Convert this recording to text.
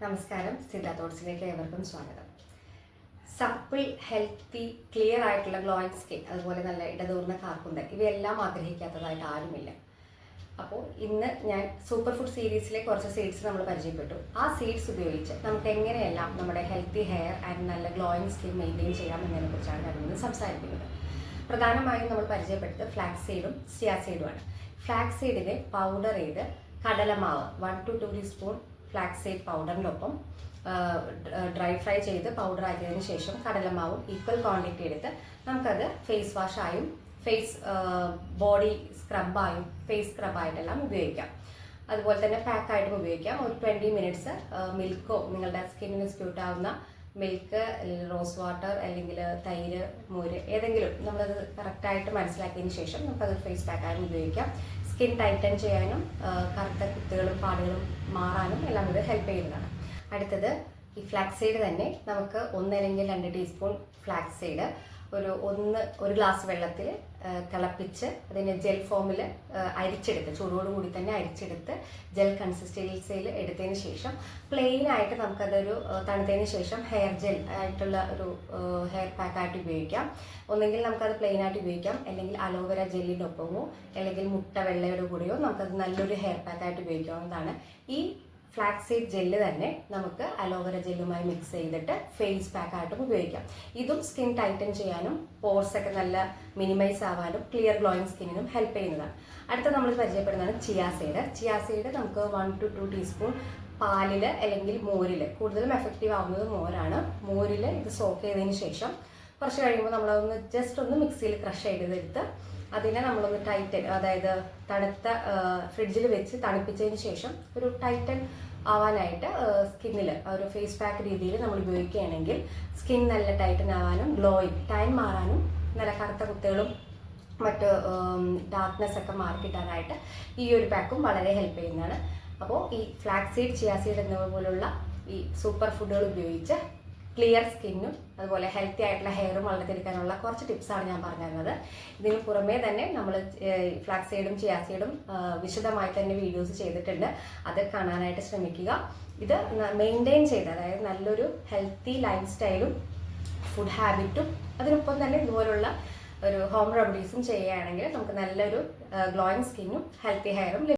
നമസ്കാരം, സിദ്ധ തോട്ട്സിലേക്ക് ഏവർക്കും സ്വാഗതം. സപ്പിൾ, ഹെൽത്തി, ക്ലിയർ ആയിട്ടുള്ള ഗ്ലോയിങ് സ്കിൻ, അതുപോലെ നല്ല ഇടതൂർന്ന കാർക്കുന്തൽ, ഇവയെല്ലാം ആഗ്രഹിക്കാത്തതായിട്ട് ആരുമില്ല. അപ്പോൾ ഇന്ന് ഞാൻ സൂപ്പർ ഫുഡ് സീരീസിലെ കുറച്ച് സീഡ്സ് നമ്മൾ പരിചയപ്പെട്ടു. ആ സീഡ്സ് ഉപയോഗിച്ച് നമുക്ക് എങ്ങനെയെല്ലാം നമ്മുടെ ഹെൽത്തി ഹെയർ ആൻഡ് നല്ല ഗ്ലോയിങ് സ്കിൻ മെയിൻറ്റെയിൻ ചെയ്യാം എന്നതിനെക്കുറിച്ചാണ് ഞാൻ ഇന്ന് സംസാരിക്കുന്നത്. പ്രധാനമായും നമ്മൾ പരിചയപ്പെട്ടത് ഫ്ലാക്സ് സീഡും ചിയാ സീഡുമാണ്. ഫ്ലാക്സ് സീഡിനെ പൗഡർ ചെയ്ത് കടലമാവ് 1 to 2 ടീസ്പൂൺ ഫ്ലാക്സ് സീഡ് പൗഡറിനൊപ്പം ഡ്രൈ ഫ്രൈ ചെയ്ത് പൗഡർ ആക്കിയതിന് ശേഷം കടലമാവും ഈക്വൽ ക്വാണ്ടിറ്റി എടുത്ത് നമുക്കത് ഫേസ് വാഷായും ബോഡി സ്ക്രബായും ഫേസ് സ്ക്രബായിട്ടെല്ലാം ഉപയോഗിക്കാം. അതുപോലെ തന്നെ പാക്കായിട്ടും ഉപയോഗിക്കാം. ഒരു 20 മിനിറ്റ്സ് മിൽക്കോ, നിങ്ങളുടെ സ്കിന്നിന് സ്യൂട്ട് ആവുന്ന മിൽക്ക്, അല്ലെങ്കിൽ റോസ് വാട്ടർ, അല്ലെങ്കിൽ തൈര്, മോര്, ഏതെങ്കിലും നമ്മളത് കറക്റ്റായിട്ട് മനസ്സിലാക്കിയതിന് ശേഷം നമുക്കത് ഫേസ് പാക്കായും ഉപയോഗിക്കാം. സ്കിൻ ടൈറ്റൻ ചെയ്യാനും കറുത്ത കുത്തുകളും പാടുകളും മാറാനും എല്ലാം ഇത് ഹെൽപ്പ് ചെയ്യുന്നതാണ്. അടുത്തത് ഈ ഫ്ലാക്സ് സീഡ് തന്നെ നമുക്ക് 1 അല്ലെങ്കിൽ 2 ടീസ്പൂൺ ഫ്ലാക്സ് സീഡ് ഒരു ഗ്ലാസ് വെള്ളത്തിൽ തിളപ്പിച്ച് അതിനെ ജെൽ ഫോമിൽ അരിച്ചെടുത്ത്, ചൂടോടുകൂടി തന്നെ അരിച്ചെടുത്ത് ജെൽ കൺസിസ്റ്റൻസിയിൽ എടുത്തതിന് ശേഷം പ്ലെയിൻ ആയിട്ട് നമുക്കതൊരു തണുത്തതിന് ശേഷം ഹെയർ ജെൽ ആയിട്ടുള്ള ഒരു ഹെയർ പാക്കായിട്ട് ഉപയോഗിക്കാം. ഒന്നെങ്കിൽ നമുക്കത് പ്ലെയിൻ ആയിട്ട് ഉപയോഗിക്കാം, അല്ലെങ്കിൽ അലോവേര ജെല്ലിനൊപ്പമോ അല്ലെങ്കിൽ മുട്ട വെള്ളയുടെ കൂടെയോ നമുക്കത് നല്ലൊരു ഹെയർ പാക്കായിട്ട് ഉപയോഗിക്കാവുന്നതാണ്. ഈ ഫ്ലാക്സ് സീഡ് ജെല്ല് തന്നെ നമുക്ക് അലോവേര ജെല്ലുമായി മിക്സ് ചെയ്തിട്ട് ഫേസ് പാക്കായിട്ടും ഉപയോഗിക്കാം. ഇതും സ്കിൻ ടൈറ്റൻ ചെയ്യാനും പോർസൊക്കെ നല്ല മിനിമൈസ് ആവാനും ക്ലിയർ ഗ്ലോയിങ് സ്കിന്നിനും ഹെൽപ്പ് ചെയ്യുന്നതാണ്. അടുത്ത നമ്മൾ പരിചയപ്പെടുന്നതാണ് ചിയാ സീഡ്. ചിയാ സീഡ് നമുക്ക് 1 to 2 ടീസ്പൂൺ പാലിൽ അല്ലെങ്കിൽ മോരിൽ, കൂടുതലും എഫക്റ്റീവ് ആവുന്നത് മോരാണ്. മോരിൽ ഇത് സോക്ക് ചെയ്തതിന് ശേഷം കുറച്ച് കഴിയുമ്പോൾ നമ്മളതൊന്ന് ജസ്റ്റ് ഒന്ന് മിക്സിയിൽ ക്രഷ് ചെയ്തെടുത്ത് അതിനെ നമ്മളൊന്ന് ടൈറ്റൻ, അതായത് തണുത്ത ഫ്രിഡ്ജിൽ വെച്ച് തണുപ്പിച്ചതിന് ശേഷം ഒരു ടൈറ്റൻ ആവാനായിട്ട് സ്കിന്നിൽ ഒരു ഫേസ് പാക്ക് രീതിയിൽ നമ്മൾ ഉപയോഗിക്കുകയാണെങ്കിൽ സ്കിൻ നല്ല ടൈറ്റൻ ആവാനും ഗ്ലോയിങ്, ടാൻ മാറാനും നല്ല കറുത്ത കുത്തുകളും മറ്റ് ഡാർക്ക്നെസ് ഒക്കെ മാറി കിട്ടാനായിട്ട് ഈ ഒരു പാക്കും വളരെ ഹെൽപ്പ് ചെയ്യുന്നതാണ്. അപ്പോൾ ഈ ഫ്ലാക്സ് സീഡ്, ചിയാ സീഡ് എന്നിവ പോലുള്ള ഈ സൂപ്പർ ഫുഡുകൾ ഉപയോഗിച്ച് ക്ലിയർ സ്കിന്നും അതുപോലെ ഹെൽത്തി ആയിട്ടുള്ള ഹെയറും വളർത്തിയെടുക്കാനുള്ള കുറച്ച് ടിപ്സാണ് ഞാൻ പറഞ്ഞു തരുന്നത്. ഇതിന് പുറമേ തന്നെ നമ്മൾ ഫ്ലാക്സ് സീഡും ചിയാ സീഡും വിശദമായി തന്നെ വീഡിയോസ് ചെയ്തിട്ടുണ്ട്. അത് കാണാനായിട്ട് ശ്രമിക്കുക. ഇത് മെയിൻറ്റെയിൻ ചെയ്ത്, അതായത് നല്ലൊരു ഹെൽത്തി ലൈഫ് സ്റ്റൈലും ഫുഡ് ഹാബിറ്റും അതിനൊപ്പം തന്നെ ഇതുപോലുള്ള ഒരു ഹോം റെമഡീസും ചെയ്യുകയാണെങ്കിൽ നമുക്ക് നല്ലൊരു ഗ്ലോയിങ് സ്കിന്നും ഹെൽത്തി ഹെയറും